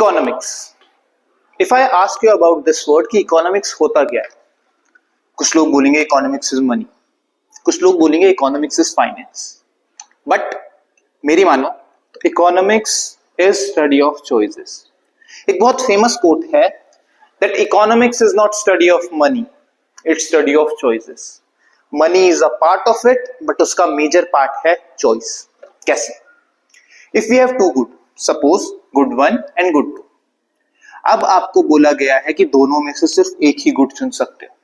Economics. If I ask you about this word कि economics होता क्या है, कुछ लोग बोलेंगे इकोनॉमिक्स इज मनी, कुछ लोग बोलेंगे इकोनॉमिक्स इज फाइनेंस, बट मेरी मानो तो economics is study of choices. एक बहुत फेमस कोट है that economics is not study of money, it's study of choices. Money is a part of it, but उसका मेजर पार्ट है choice. कैसे? If we have two good, suppose good one and good two, अब आपको बोला गया है कि दोनों में से सिर्फ एक ही गुड चुन सकते हो,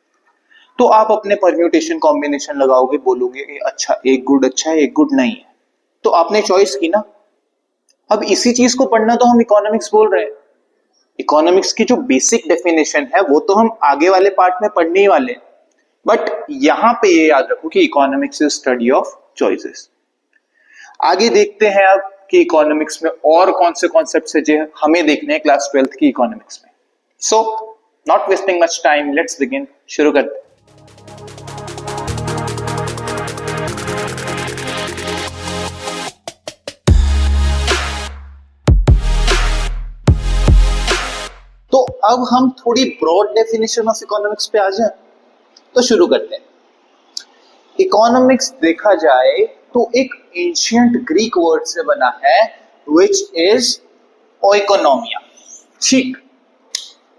तो आप अपने परम्यूटेशन कॉम्बिनेशन लगाओगे, बोलोगे अच्छा एक गुड अच्छा है एक गुड नहीं है, तो आपने चॉइस की ना। अब इसी चीज को पढ़ना तो हम इकोनॉमिक्स बोल रहे हैं। इकोनॉमिक्स की जो बेसिक डेफिनेशन है वो तो हम आगे वाले पार्ट में पढ़ने ही वाले हैं, बट यहां पे ये याद रखो कि economics is study of choices. आगे देखते हैं अब कि इकोनॉमिक्स में और कौन से कॉन्सेप्ट्स है जो हमें देखने हैं क्लास 12th की इकोनॉमिक्स में। So not wasting much time, let's begin. शुरू करते हैं। तो अब हम थोड़ी ब्रॉड डेफिनेशन ऑफ इकोनॉमिक्स पे आ जाए तो शुरू करते हैं। इकोनॉमिक्स देखा जाए तो एक एंशिएंट ग्रीक वर्ड से बना है which is oikonomia। ठीक,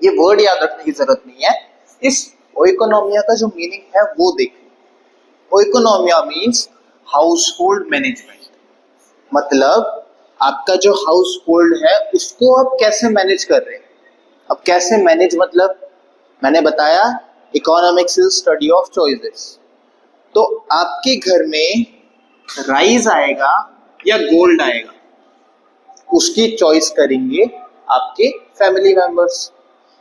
ये वर्ड याद रखने की जरूरत नहीं है। इस oikonomia का जो मीनिंग है वो देखिए। oikonomia means house hold management, मतलब आपका जो हाउस होल्ड है उसको आप कैसे मैनेज कर रहे हैं। अब कैसे मैनेज मतलब मैंने बताया economics is study of choices. तो आपके घर में राइस आएगा या गोल्ड आएगा, उसकी चॉइस करेंगे आपके फैमिली मेंबर्स।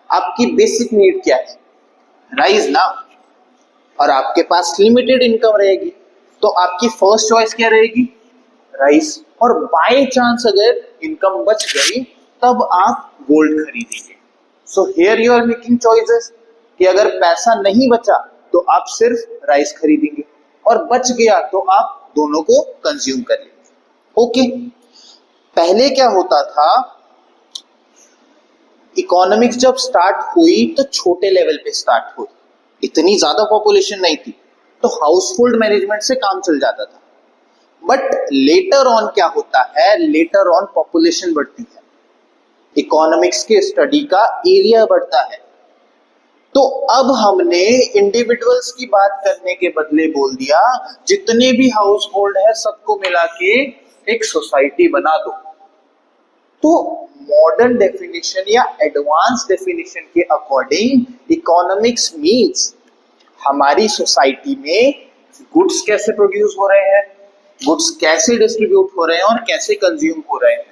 आपकी बेसिक नीड क्या है? राइस ना, और आपके पास लिमिटेड इनकम रहेगी, तो आपकी फर्स्ट चॉइस क्या रहेगी? राइस। और बाय चांस अगर इनकम बच गई तब आप गोल्ड खरीदेंगे। So here you are making choices कि अगर पैसा नहीं बचा तो आप सिर्फ राइस खरीदेंगे, और बच गया तो आप दोनों को कंज्यूम कर लेंगे। ओके, पहले क्या होता था, इकोनॉमिक्स जब स्टार्ट हुई तो छोटे लेवल पे स्टार्ट हुई, इतनी ज्यादा पॉपुलेशन नहीं थी, तो हाउस होल्ड मैनेजमेंट से काम चल जाता था। बट लेटर ऑन क्या होता है, लेटर ऑन पॉपुलेशन बढ़ती है, इकोनॉमिक्स के स्टडी का एरिया बढ़ता है, तो अब हमने इंडिविजुअल्स की बात करने के बदले बोल दिया जितने भी हाउस होल्ड है सबको मिला के एक सोसाइटी बना दो। तो मॉडर्न डेफिनेशन या एडवांस डेफिनेशन के अकॉर्डिंग इकोनॉमिक्स मींस हमारी सोसाइटी में गुड्स कैसे प्रोड्यूस हो रहे हैं, गुड्स कैसे डिस्ट्रीब्यूट हो रहे हैं और कैसे कंज्यूम हो रहे हैं।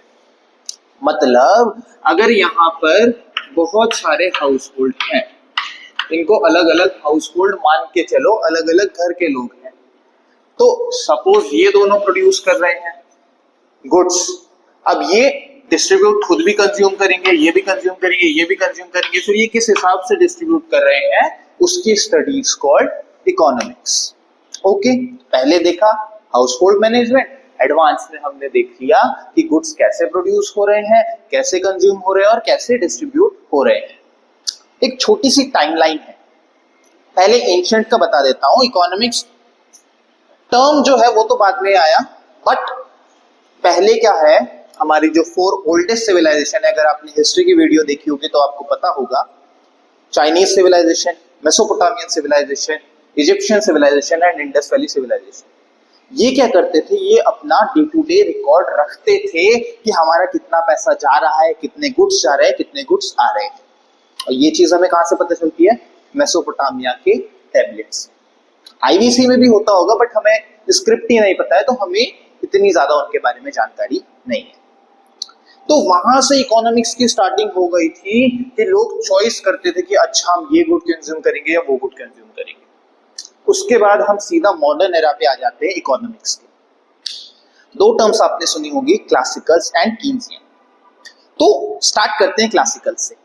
मतलब अगर यहाँ पर बहुत सारे हाउस होल्ड हैं, इनको अलग अलग हाउस होल्ड मान के चलो, अलग अलग घर के लोग हैं, तो सपोज ये दोनों प्रोड्यूस कर रहे हैं गुड्स, अब ये डिस्ट्रीब्यूट खुद भी कंज्यूम करेंगे, ये भी कंज्यूम करेंगे, ये भी कंज्यूम करेंगे, फिर ये किस हिसाब से डिस्ट्रीब्यूट कर रहे हैं उसकी स्टडीज कॉल्ड इकोनॉमिक्स। ओके, पहले देखा हाउस होल्ड मैनेजमेंट, एडवांस में हमने देख लिया कि गुड्स कैसे प्रोड्यूस हो रहे हैं, कैसे कंज्यूम हो रहे हैं और कैसे डिस्ट्रीब्यूट हो रहे हैं। एक छोटी सी टाइमलाइन है, पहले एंशिएंट का बता देता हूं। इकोनॉमिक्स टर्म जो है वो तो बाद में आया, बट पहले क्या है, हमारी जो 4 ओल्डेस्ट सिविलाइजेशन है, अगर आपने हिस्ट्री की वीडियो देखी होगी तो आपको पता होगा, Chinese civilization, Mesopotamian civilization, Egyptian civilization and Indus valley civilization. ये क्या करते थे, ये अपना डे टू डे रिकॉर्ड रखते थे कि हमारा कितना पैसा जा रहा है, कितने गुड्स जा रहे हैं, कितने गुड्स आ रहे हैं। और ये चीज हमें कहां से पता चलती है? मेसोपोटामिया के टैबलेट्स। आईवीसी में भी होता होगा, बट हमें स्क्रिप्ट ही नहीं पता है, तो हमें इतनी ज्यादा उनके बारे में जानकारी नहीं है। तो वहां से इकोनॉमिक्स की स्टार्टिंग हो गई थी कि लोग चॉइस करते थे कि अच्छा हम ये गुड कंज्यूम करेंगे या वो गुड कंज्यूम करेंगे। उसके बाद हम सीधा मॉडर्न एरा पे आ जाते हैं इकोनॉमिक्स के। 2 टर्म्स आपने सुनी होगी, क्लासिकल्स एंड कीन्सियन। तो स्टार्ट करते हैं क्लासिकल से।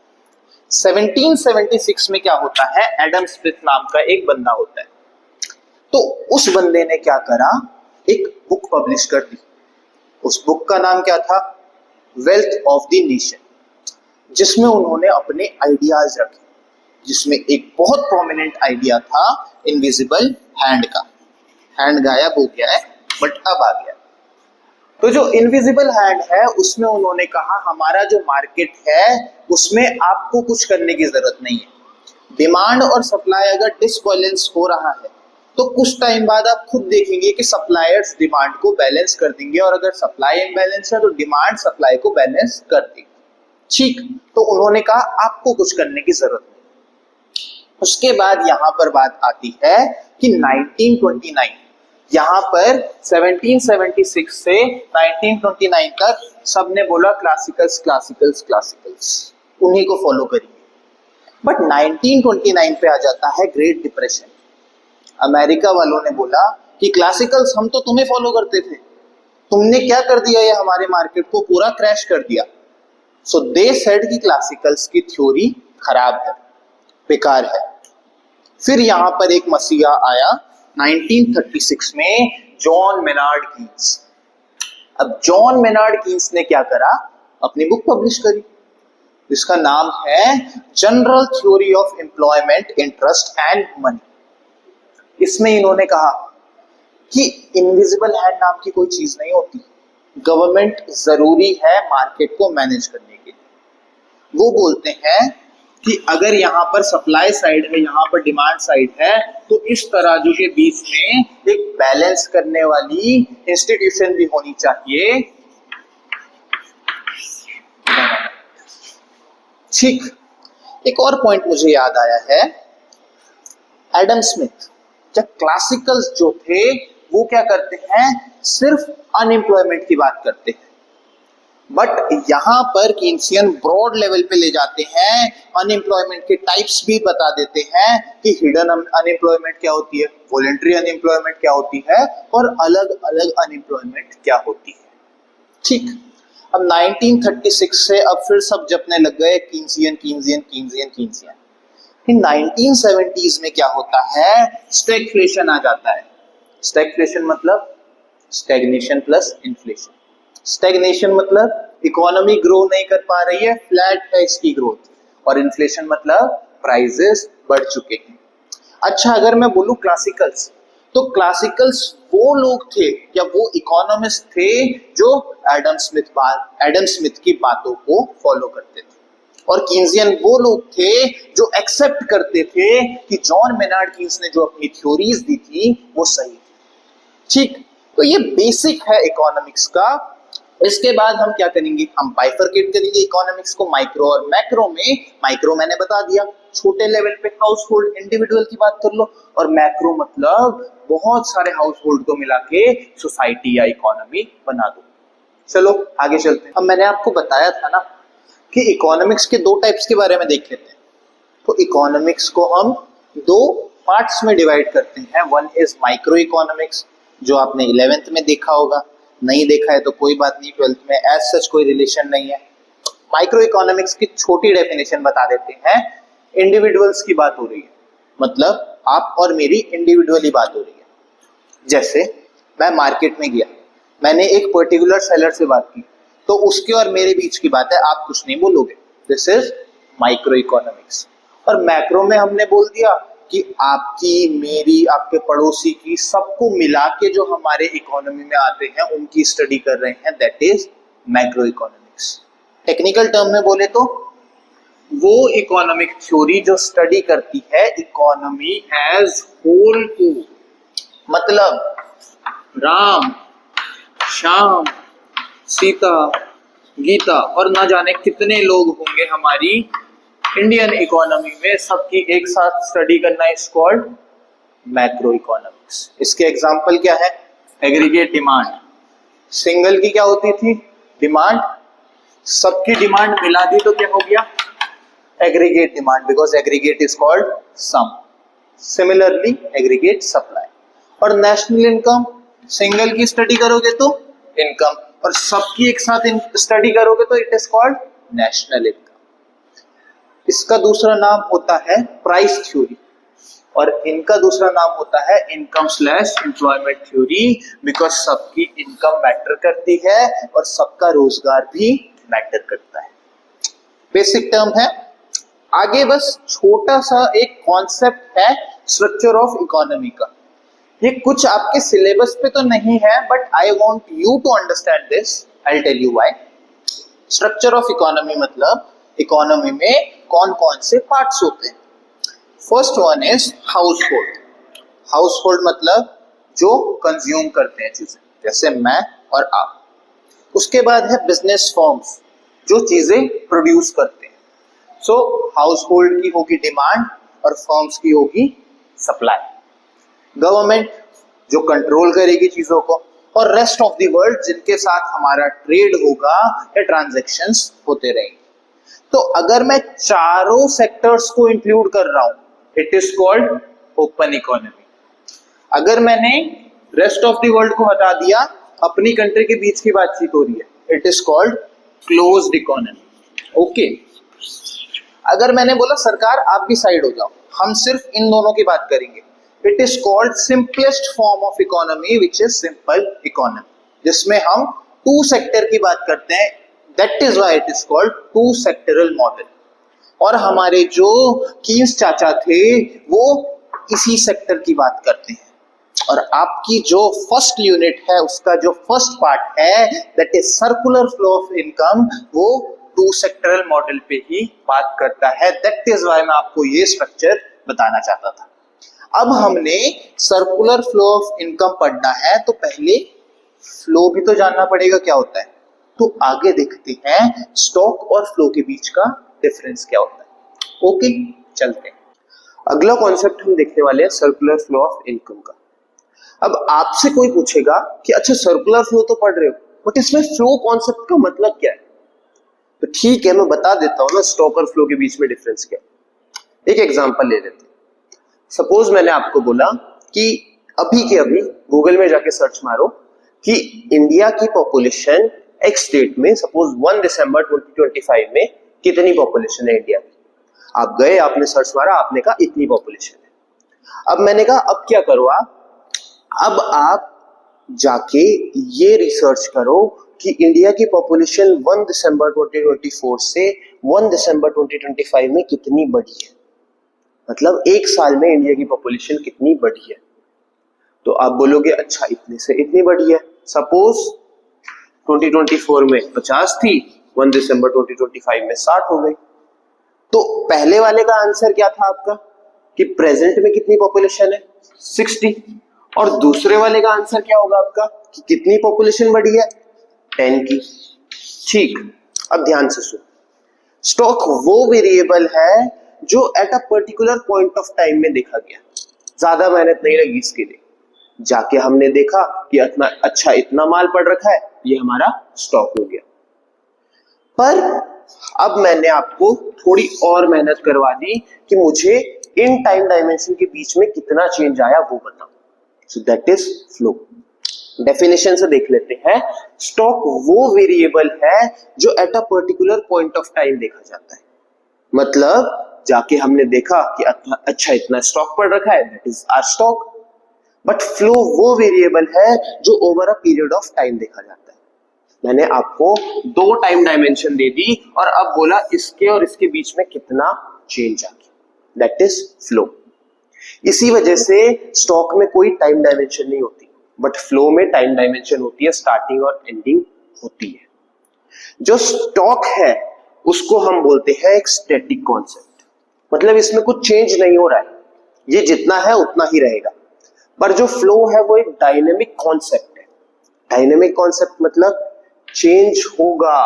1776 में क्या होता है, एडम स्मिथ नाम का एक बंदा होता है, तो उस बंदे ने क्या करा, एक बुक पब्लिश कर दी। उस बुक का नाम क्या था? Wealth of the nation. जिसमें उन्होंने अपने आइडियाज रखे, जिसमें एक बहुत प्रोमिनेंट आइडिया था इनविजिबल हैंड का। हैंड गायब हो गया है बट अब आ गया। तो जो इनविजिबल हैंड है उसमें उन्होंने कहा हमारा जो मार्केट है उसमें आपको कुछ करने की जरूरत नहीं है। डिमांड और सप्लाई अगर डिसबैलेंस हो रहा है तो कुछ टाइम बाद आप खुद देखेंगे कि सप्लायर्स डिमांड को बैलेंस कर देंगे, और अगर सप्लाई इम्बैलेंस है तो डिमांड सप्लाई को बैलेंस कर देगी। ठीक, तो उन्होंने कहा आपको कुछ करने की जरूरत नहीं। उसके बाद यहां पर बात आती है कि 1929, यहां पर 1776 से 1929 तक सबने बोला क्लासिकल्स क्लासिकल्स क्लासिकल्स, उन्हीं को फॉलो करिए। बट 1929 पे आ जाता है ग्रेट डिप्रेशन। अमेरिका वालों ने बोला कि क्लासिकल्स हम तो तुम्हें फॉलो करते थे, तुमने क्या कर दिया, ये हमारे मार्केट को पूरा क्रैश कर दिया। सो दे सेड कि क्लासिकल्स की थ्योरी खराब है, बेकार है। फिर यहां पर एक मसीहा आया 1936 में, जॉन मेनार्ड कीन्स। अब जॉन मेनार्ड कीन्स ने क्या करा, अपनी बुक पब्लिश करी, जिसका नाम है general theory of employment, interest and money. इसमें इन्होंने कहा कि इनविजिबल हैंड नाम की कोई चीज नहीं होती, गवर्नमेंट जरूरी है मार्केट को मैनेज करने के लिए। वो बोलते हैं कि अगर यहाँ पर सप्लाई साइड है, यहाँ पर डिमांड साइड है, तो इस तराजू के बीच में एक बैलेंस करने वाली इंस्टीट्यूशन भी होनी चाहिए। ठीक, एक और पॉइंट मुझे याद आया है, एडम स्मिथ। जब क्लासिकल्स जो थे वो क्या करते हैं, सिर्फ अनएम्प्लॉयमेंट की बात करते हैं, बट यहां पर कीन्सियन ब्रॉड लेवल पे ले जाते हैं, अनएम्प्लॉयमेंट के टाइप्स भी बता देते हैं कि हिडन अनएम्प्लॉयमेंट क्या होती है, वॉलंटरी अनएम्प्लॉयमेंट क्या होती है, और अलग अलग अनएम्प्लॉयमेंट क्या होती है। ठीक, अब 1936 से अब फिर सब जपने लग गए कीन्सियन कीन्सियन कीन्सियन कीन्सियन। फिर 1970s में क्या होता है, स्टैगफ्लेशन आ जाता है। स्टैगफ्लेशन मतलब स्टैग्नेशन प्लस इन्फ्लेशन। स्टैग्नेशन मतलब इकोनॉमी ग्रो नहीं कर पा रही है, फ्लैट है इसकी ग्रोथ, और इन्फ्लेशन मतलब प्राइसेस बढ़ चुके हैं। अच्छा, अगर मैं बोलूं क्लासिकल्स, तो क्लासिकल्स वो लोग थे या वो इकोनॉमिस्ट थे जो एडम स्मिथ की बातों को फॉलो करते थे, और कीन्सियन वो लोग थे जो एक्सेप्ट करते थे कि जॉन मेनार्ड कीन्स ने जो अपनी थ्योरीज दी थी वो सही थी। ठीक, तो ये बेसिक है इकोनॉमिक्स का। इसके बाद हम क्या करेंगे, हम बाइफरकेट करेंगे इकोनॉमिक्स को माइक्रो और मैक्रो में। माइक्रो मैंने बता दिया, छोटे लेवल पे हाउस होल्ड इंडिविजुअल की बात कर लो, और मैक्रो मतलब बहुत सारे हाउस होल्ड को मिला के सोसाइटी या इकोनॉमी बना दो। चलो आगे चलते हैं। अब मैंने आपको बताया था ना कि इकोनॉमिक्स के दो टाइप्स के बारे में देख लेते हैं। तो इकोनॉमिक्स को हम दो पार्ट्स में डिवाइड करते हैं। वन इज माइक्रो इकोनॉमिक्स, जो आपने 11th में देखा होगा, नहीं देखा है तो कोई बात नहीं, 12th में एज सच कोई रिलेशन नहीं है। माइक्रो इकोनॉमिक्स की छोटी डेफिनेशन बता देते हैं। इंडिविजुअल्स की बात हो रही है, मतलब आप और मेरी इंडिविजुअली बात हो रही है। जैसे मैं मार्केट में गया, मैंने एक पर्टिकुलर सेलर से बात की, तो उसके और मेरे बीच की बात है, आप कुछ नहीं बोलोगे। This is micro economics. और मैक्रो में हमने बोल दिया कि आपकी, मेरी, आपके पड़ोसी की, सबको मिला के जो हमारे इकोनॉमी में आते हैं उनकी स्टडी कर रहे हैं, that is macro economics. Technical term में बोले तो वो इकोनॉमिक थ्योरी जो स्टडी करती है इकोनॉमी एज होल को, मतलब राम, श्याम, सीता, गीता और ना जाने कितने लोग होंगे हमारी इंडियन इकोनॉमी में, सबकी एक साथ स्टडी करना इज कॉल्ड मैक्रो इकोनॉमिक्स। इसके एग्जांपल क्या है, एग्रीगेट डिमांड। सिंगल की क्या होती थी, डिमांड, सबकी डिमांड मिला दी तो क्या हो गया, aggregate demand, because aggregate is called sum. Similarly aggregate supply. और नेशनल इनकम, सिंगल की स्टडी करोगे तो इनकम, और सबकी एक साथ स्टडी करोगे तो it is called national income. इसका दूसरा नाम होता है प्राइस थ्योरी, और इनका दूसरा नाम होता है income slash employment theory, because सबकी इनकम मैटर करती है और सबका रोजगार भी मैटर करता है। बेसिक टर्म है। आगे बस छोटा सा एक कॉन्सेप्ट है स्ट्रक्चर ऑफ इकोनॉमी का। ये कुछ आपके सिलेबस पे तो नहीं है, but I want you to understand this. I will tell you why. Structure of economy मतलब इकोनॉमी में कौन कौन से पार्ट्स होते हैं। First one is household. Household मतलब जो कंज्यूम करते हैं चीजें, जैसे मैं और आप। उसके बाद है बिजनेस फर्म्स, जो चीजें प्रोड्यूस करते हैं। सो हाउस होल्ड की होगी डिमांड और फर्म्स की होगी सप्लाई। गवर्नमेंट जो कंट्रोल करेगी चीजों को, और रेस्ट ऑफ द वर्ल्ड जिनके साथ हमारा ट्रेड होगा या ट्रांजैक्शंस होते रहेंगे। तो अगर मैं चारों सेक्टर्स को इंक्लूड कर रहा हूं, it is called open economy. अगर मैंने रेस्ट ऑफ द वर्ल्ड को हटा दिया, अपनी कंट्री के बीच की बातचीत हो रही है, it is called closed economy. Okay. अगर मैंने बोला सरकार आप भी साइड हो जाओ, हम सिर्फ इन दोनों की बात करेंगे, it is called simplest form of economy which is simple economy, जिसमें हम टू सेक्टर की बात करते हैं। That is why it is called two sectoral model. और हमारे जो कीन्स चाचा थे वो इसी सेक्टर की बात करते हैं। और आपकी जो फर्स्ट यूनिट है उसका जो फर्स्ट पार्ट है that is circular flow of income, वो टू सेक्टरल मॉडल पे ही बात करता है। दैट इज व्हाई मैं आपको ये स्ट्रक्चर बताना चाहता था। अब हमने सर्कुलर फ्लो ऑफ इनकम पढ़ना है, तो पहले फ्लो भी तो जानना पड़ेगा क्या होता है। तो आगे देखते हैं स्टॉक और फ्लो के बीच का डिफरेंस क्या होता है। ओके, चलते हैं। अगला कॉन्सेप्ट हम देखने वाले हैं सर्कुलर फ्लो ऑफ इनकम का। अब आपसे कोई पूछेगा कि अच्छा सर्कुलर फ्लो तो पढ़ रहे हो, बट इसमें फ्लो कॉन्सेप्ट का मतलब क्या है? तो ठीक है, मैं बता देता हूं ना स्टॉक और फ्लो के बीच में डिफरेंस क्या है। एक एग्जांपल ले लेते हैं। सपोज मैंने आपको बोला कि अभी के अभी गूगल में जाके सर्च मारो कि इंडिया की पॉपुलेशन एक्स डेट में, सपोज 1 दिसंबर 2025 में कितनी पॉपुलेशन है इंडिया की। आप गए, आपने सर्च मारा, आपने कहा इतनी पॉपुलेशन है। अब मैंने कहा अब क्या करो अब आप जाके ये रिसर्च करो कि इंडिया की पॉपुलेशन 1 दिसंबर 2024 से 1 दिसंबर 2025 में कितनी बढ़ी है। मतलब एक साल में इंडिया की पॉपुलेशन कितनी बढ़ी है। तो आप बोलोगे अच्छा इतने से इतनी बढ़ी है। सपोज 2024 में 50 थी, 1 दिसंबर 2025 में 60 हो गई। तो पहले वाले का आंसर क्या था आपका कि प्रेजेंट में कितनी पॉपुलेशन है, 60। और दूसरे वाले का आंसर क्या होगा आपका कि कितनी पॉपुलेशन बढ़ी है, 10 की। ठीक, अब ध्यान से सुनो। स्टॉक वो वेरिएबल है जो at a particular point of time में देखा गया। ज्यादा मेहनत नहीं लगी इसके लिए, जाके हमने देखा कि इतना अच्छा इतना माल पड़ रखा है, ये हमारा स्टॉक हो गया। पर अब मैंने आपको थोड़ी और मेहनत करवा दी कि मुझे इन टाइम डायमेंशन के बीच में कितना चेंज आया वो बताओ। So that is flow. Definition से देख लेते हैं। स्टॉक वो वेरिएबल है जो at a particular point of time देखा जाता है। मतलब जाके हमने देखा कि अच्छा इतना स्टॉक पड़ रखा है, that is our stock. But flow वो वेरिएबल है जो over a period of time देखा जाता है। मैंने आपको 2 टाइम डायमेंशन दे दी और अब बोला इसके और इसके बीच में कितना चेंज आ गया, दैट इज फ्लो। इसी वजह से स्टॉक में कोई टाइम डायमेंशन नहीं होती, बट फ्लो में टाइम डायमेंशन होती है, स्टार्टिंग और एंडिंग होती है। जो स्टॉक है उसको हम बोलते हैं एक स्टैटिक कॉन्सेप्ट। मतलब इसमें कुछ चेंज नहीं हो रहा है, ये जितना है उतना ही रहेगा। पर जो फ्लो है वो एक डायनेमिक कॉन्सेप्ट है। डायनेमिक कॉन्सेप्ट मतलब चेंज होगा,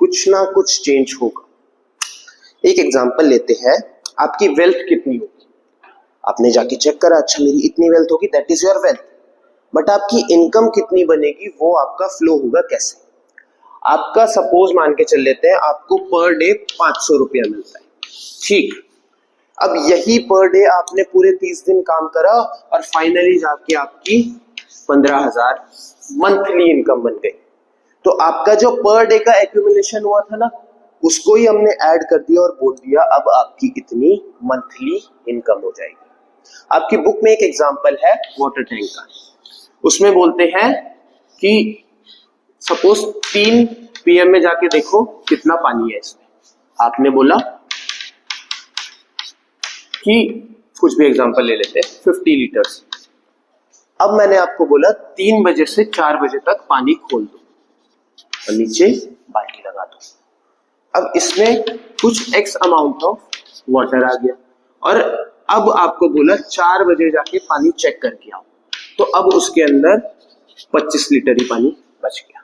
कुछ ना कुछ चेंज होगा। एक एग्जांपल लेते हैं, आपकी वेल्थ कितनी होगी, आपने जाके चेक करा, अच्छा मेरी इतनी वेल्थ होगी, that is your wealth. But आपकी इनकम कितनी बनेगी वो आपका फ्लो होगा। कैसे? आपका सपोज मान के चल लेते हैं आपको पर डे 500 रुपया मिलता है, ठीक। अब यही पर डे आपने पूरे 30 दिन काम करा और फाइनली जाके आपकी 15,000 मंथली इनकम बन गई। तो आपका जो पर डे का एक्यूमुलेशन हुआ था ना, उसको ही हमने ऐड कर दिया और बोल दिया अब आपकी इतनी मंथली इनकम हो जाएगी। आपकी बुक में एक एग्जांपल है वाटर टैंक का। उसमें बोलते हैं कि सपोज 3 PM में जाके देखो कितना पानी है इसमें। आपने बोला कि कुछ भी एग्जांपल ले लेते हैं 50 लीटर्स। अब मैंने आपको बोला 3 बजे से 4 बजे तक पानी खोल दो और नीचे बाल्टी लगा दो। अब इसमें कुछ एक्स अमाउंट ऑफ वाटर आ गया और अब आपको बोला 4 बजे जाके पानी चेक करके आओ, तो अब उसके अंदर 25 लीटर ही पानी बच गया।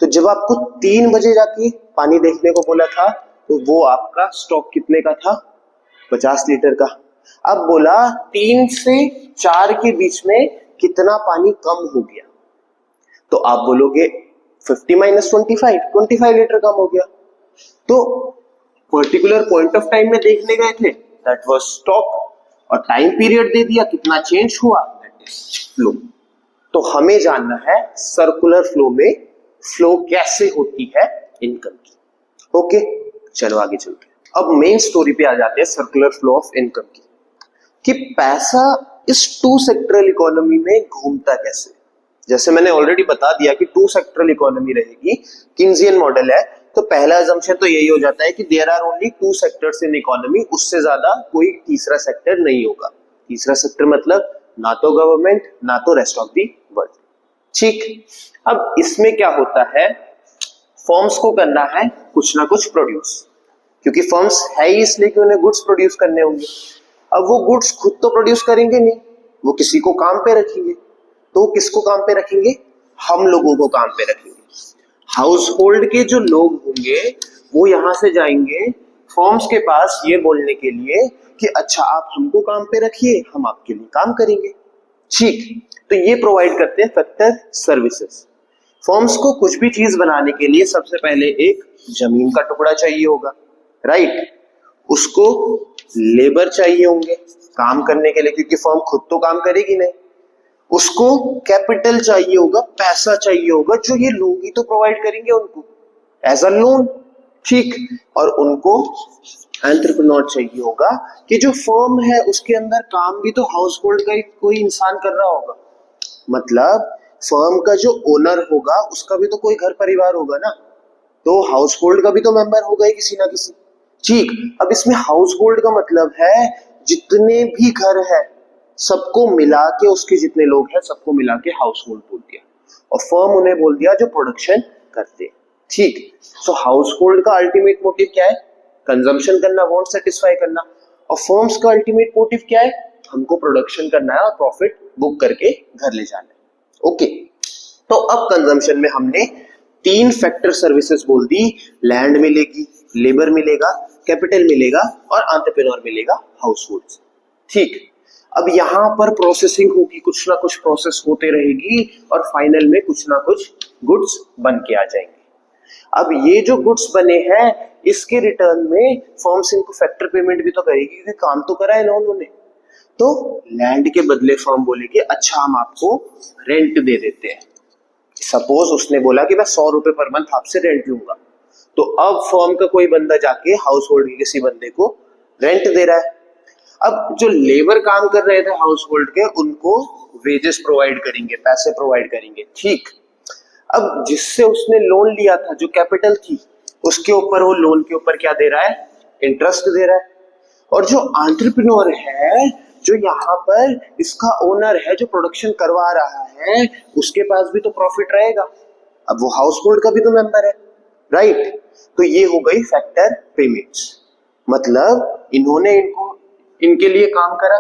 तो जब आपको 3 बजे जाके पानी देखने को बोला था तो वो आपका स्टॉक कितने का था? 50 लीटर का। अब बोला 3 से 4 के बीच में कितना पानी कम हो गया, तो आप बोलोगे 50 माइनस 25 लीटर कम हो गया। तो पर्टिकुलर पॉइंट ऑफ टाइम में देखने गए थे, दैट वाज स्टॉक, और टाइम पीरियड दे दिया कितना चेंज हुआ, दैट इज फ्लो। तो हमें जानना है सर्कुलर फ्लो में फ्लो कैसे होती है इनकम की। ओके, चलो आगे चलते हैं। अब मेन स्टोरी पे आ जाते हैं सर्कुलर फ्लो ऑफ इनकम की, कि पैसा इस टू सेक्टरल इकोनॉमी में घूमता कैसे। जैसे मैंने ऑलरेडी बता दिया कि टू सेक्टरल इकोनॉमी रहेगी, किन्जियन मॉडल है, तो पहला अजम्पशन तो यही हो जाता है कि there are only two sectors in economy, उससे ज्यादा कोई तीसरा सेक्टर नहीं होगा। तीसरा सेक्टर मतलब ना तो गवर्नमेंट ना तो रेस्ट ऑफ दी वर्ल्ड। ठीक, अब इसमें क्या होता है, फर्म्स को करना है कुछ ना कुछ प्रोड्यूस, क्योंकि फर्म्स है ही इसलिए कि उन्हें गुड्स प्रोड्यूस करने होंगे। अब वो गुड्स खुद तो प्रोड्यूस करेंगे नहीं, वो किसी को काम पे रखेंगे। तो किसको काम पे रखेंगे? हम लोगों को काम पे रखेंगे। हाउस होल्ड के जो लोग होंगे वो यहां से जाएंगे फर्म्स के पास ये बोलने के लिए कि अच्छा आप हमको काम पे रखिए, हम आपके लिए काम करेंगे। ठीक, तो ये प्रोवाइड करते हैं फैक्टर सर्विसेज। फर्म्स को कुछ भी चीज बनाने के लिए सबसे पहले एक जमीन का टुकड़ा चाहिए होगा, राइट। उसको लेबर चाहिए होंगे काम करने के लिए, क्योंकि फर्म खुद तो काम करेगी नहीं। उसको कैपिटल चाहिए होगा, पैसा चाहिए होगा, जो ये लोग ही तो प्रोवाइड करेंगे उनको एज अ लोन। ठीक, और उनको एंटरप्रेन्योर चाहिए होगा कि जो फर्म है उसके अंदर काम भी तो हाउस होल्ड का कोई इंसान कर रहा होगा। मतलब फर्म का जो ओनर होगा उसका भी तो कोई घर परिवार होगा ना, तो हाउस होल्ड का भी तो मेंबर होगा ही किसी ना किसी। ठीक, अब इसमें हाउस होल्ड का मतलब है जितने भी घर है सबको मिला के, उसके जितने लोग हैं सबको मिला के हाउस होल्ड बोल दिया, और फर्म उन्हें बोल दिया जो प्रोडक्शन करते हैं। ठीक, सो हाउस होल्ड का अल्टीमेट मोटिव क्या है? कंजम्पशन करना, वांट सेटिस्फाई करना। और फर्म्स का अल्टीमेट मोटिव क्या है? हमको प्रोडक्शन करना है और प्रॉफिट बुक करके घर ले जाना है। ओके, तो अब कंजम्पशन में हमने 3 फैक्टर सर्विसेज बोल दी, लैंड मिलेगी, लेबर मिलेगा, कैपिटल मिलेगा और एंटरप्रेन्योर मिलेगा हाउस होल्ड। ठीक, अब यहां पर प्रोसेसिंग होगी, कुछ ना कुछ प्रोसेस होते रहेगी और फाइनल में कुछ ना कुछ गुड्स बन के आ जाएंगे। अब ये जो गुड्स बने हैं इसके रिटर्न में फर्म्स इनको फैक्टर पेमेंट भी तो करेगी, क्योंकि काम तो करा है ना उन्होंने। तो लैंड के बदले फर्म बोलेगी अच्छा हम आपको रेंट दे देते हैं। सपोज उसने बोला कि मैं 100 रुपए पर मंथ आपसे रेंट लूंगा, तो अब फर्म का कोई बंदा जाके हाउस होल्ड के किसी बंदे को रेंट दे रहा है। अब जो लेबर काम कर रहे थे हाउस होल्ड के, उनको वेजेस प्रोवाइड करेंगे, पैसे प्रोवाइड करेंगे। ठीक, अब जिससे उसने लोन लिया था, जो कैपिटल थी, उसके ऊपर वो लोन के ऊपर क्या दे रहा है? इंटरेस्ट दे रहा है। और जो एंटरप्रेन्योर है, जो यहाँ पर इसका ओनर है, जो प्रोडक्शन करवा रहा है, उसके पास भी तो प्रॉफिट रहेगा। अब वो हाउस होल्ड का भी तो मेंबर है, राइट। तो ये हो गई फैक्टर पेमेंट्स। मतलब इन्होंने इनके लिए काम करा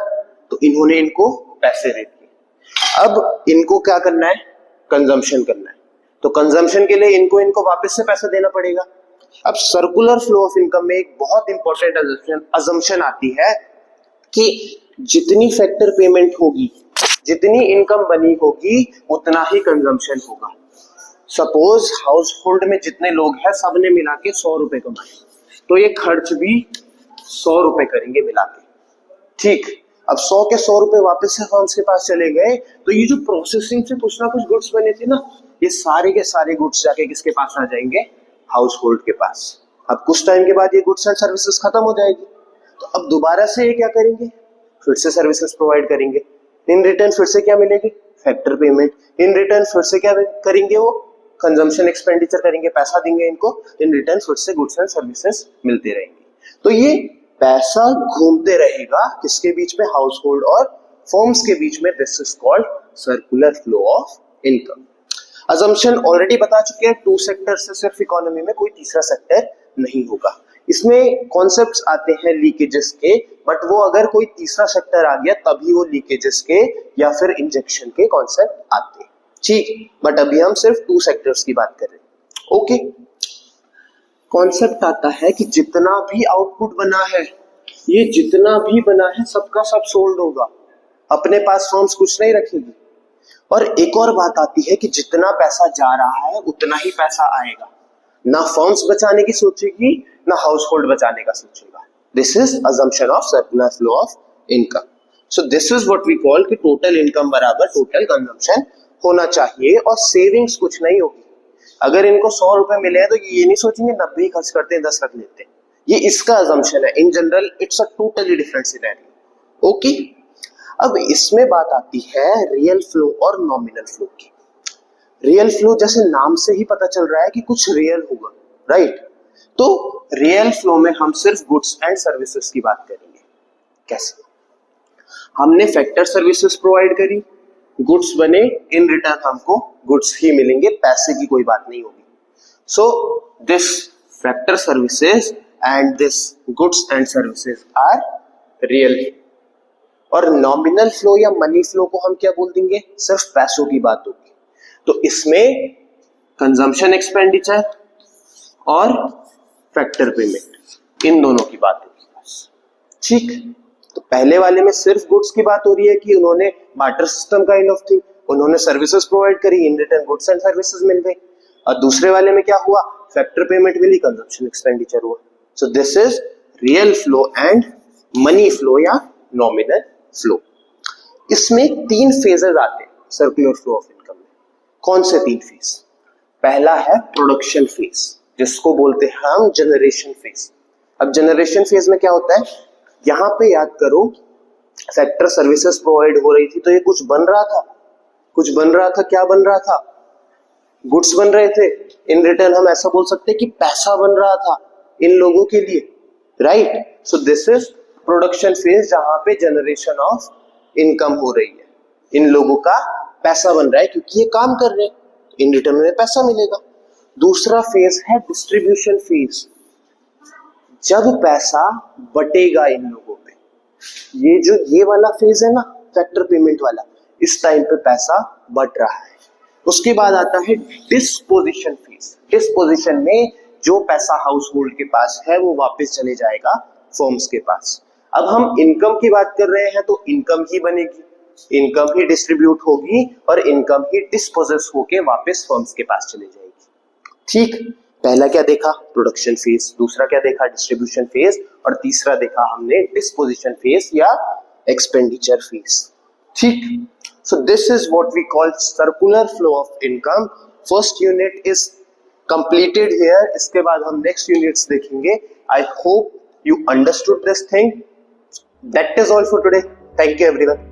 तो इन्होंने इनको पैसे दे दिए। अब इनको क्या करना है? कंजम्पशन करना है, तो कंजम्पशन के लिए इनको वापस से पैसा देना पड़ेगा। अब सर्कुलर फ्लो ऑफ इनकम में एक बहुत इंपॉर्टेंट अजम्पशन आती है कि जितनी फैक्टर पेमेंट होगी, जितनी इनकम बनी होगी, उतना ही कंजम्पशन होगा। सपोज हाउस होल्ड में जितने लोग हैं सबने मिला के 100 रुपए कमाए, तो ये खर्च भी 100 रुपए करेंगे मिला के। ठीक, अब 100 के 100 रुपए वापस से फर्म्स के पास चले गए, तो ये जो प्रोसेसिंग से कुछ ना कुछ गुड्स बने थे ना, ये सारे के सारे गुड्स जाके किसके पास आ जाएंगे? हाउस होल्ड के पास। अब कुछ टाइम के बाद ये गुड्स एंड सर्विसेज खत्म हो जाएगी, तो अब दोबारा से ये क्या करेंगे? फिर से सर्विसेज प्रोवाइड करेंगे। इन रिटर्न फिर से क्या मिलेगी? Factor payment. इन रिटर्न फिर से क्या करेंगे? वो कंजम्पशन एक्सपेंडिचर करेंगे, पैसा देंगे इनको, इन रिटर्न फिर से गुड्स एंड सर्विसेज मिलते रहेंगे। तो ये पैसा घूमते रहेगा किसके बीच में, हाउस होल्ड और फर्म्स के बीच में। This is called circular flow of income. Assumption already बता चुके हैं, 2 सेक्टर से सिर्फ इकोनॉमी में, कोई तीसरा सेक्टर नहीं होगा। इसमें कॉन्सेप्ट्स आते हैं लीकेजेस के, बट वो अगर कोई तीसरा सेक्टर आ गया तभी वो लीकेजेस के या फिर इंजेक्शन के कॉन्सेप्ट आते हैं, ठीक। बट अभी हम सिर्फ 2 सेक्टर्स की बात कर रहे हैं, ओके। कॉन्सेप्ट आता है कि जितना भी आउटपुट बना है, ये जितना भी बना है सबका सब सोल्ड होगा, अपने पास फर्म्स कुछ नहीं रखेगी। और एक और बात आती है कि जितना पैसा जा रहा है उतना ही पैसा आएगा, ना फर्म्स बचाने की सोचेगी ना हाउस होल्ड बचाने का सोचेगा। This is assumption of circular flow of income. So this is what we call कि टोटल इनकम बराबर टोटल कंजम्पशन होना चाहिए, और सेविंग्स कुछ नहीं होगी। अगर इनको 100 रुपए मिले हैं तो ये नहीं सोचेंगे 90 खर्च करते हैं 10 रख लेते हैं, ये इसका अजम्पशन है। In general it's a totally different scenario, okay. अब इसमें बात आती है रियल फ्लो और नॉमिनल फ्लो की। रियल फ्लो जैसे नाम से ही पता चल रहा है कि कुछ रियल होगा, राइट। तो रियल फ्लो में हम सिर्फ गुड्स एंड सर्विसेज की बात करेंगे। कैसे? हमने फैक्टर सर्विसेज प्रोवाइड करी, गुड्स बने, इन रिटर्न हमको गुड्स ही मिलेंगे, पैसे की कोई बात नहीं होगी। So this factor services and this goods and services are real. और नॉमिनल फ्लो या मनी फ्लो को हम क्या बोल देंगे, सिर्फ पैसों की बात होगी। तो इसमें कंजम्पशन एक्सपेंडिचर और फैक्टर पेमेंट, इन दोनों की बात होगी बस, ठीक। तो पहले वाले में सिर्फ गुड्स की बात हो रही है कि उन्होंने barter system kind of thing, उन्होंने सर्विसेज प्रोवाइड करी, in return goods and services मिल गई। और दूसरे वाले में क्या हुआ, फैक्टर पेमेंट मिली, कंजम्पशन एक्सपेंडिचर हुआ। So this is real flow and money flow या नॉमिनल फ्लो। इसमें 3 फेजेस आते हैं सर्कुलर फ्लो ऑफ इनकम में। कौन से 3 फेज? पहला है प्रोडक्शन फेज, जिसको बोलते हैं हम जनरेशन फेज। अब जनरेशन फेज में क्या होता है, यहां पे याद करो फैक्टर सर्विसेज प्रोवाइड हो रही थी तो ये कुछ बन रहा था, कुछ बन रहा था। क्या बन रहा था? गुड्स बन रहे थे। इन रिटर्न हम ऐसा बोल सकते हैं कि पैसा बन रहा था इन लोगों के लिए, right. So this is production phase, जहां पे जनरेशन ऑफ इनकम हो रही है, इन लोगों का पैसा बन रहा है क्योंकि ये काम कर रहे हैं, इन रिटर्न में पैसा मिलेगा। दूसरा फेज है डिस्ट्रीब्यूशन फेज, जब पैसा बटेगा इन लोगों पे। ये जो ये वाला फेज है ना, फैक्टर पेमेंट वाला, इस टाइम पे पैसा बट रहा है। उसके बाद आता है डिस्पोजिशन फेज। डिस्पोजिशन में जो पैसा हाउस होल्ड के पास है वो वापस चले जाएगा फर्म्स के पास। अब हम इनकम की बात कर रहे हैं तो इनकम ही बनेगी, इनकम ही डिस्ट्रीब्यूट होगी और इनकम ही डिस्पोजेस होके वापस फर्म्स के पास चली जाएगी, ठीक। पहला क्या देखा, प्रोडक्शन फेज, दूसरा क्या देखा, डिस्ट्रीब्यूशन फेज, और तीसरा देखा हमने डिस्पोजिशन फेज या एक्सपेंडिचर फेज, ठीक। So this is what we call circular flow of income. First unit is completed here, इसके बाद हम नेक्स्ट यूनिट्स देखेंगे। I hope you understood this thing. That is all for today. Thank you everyone.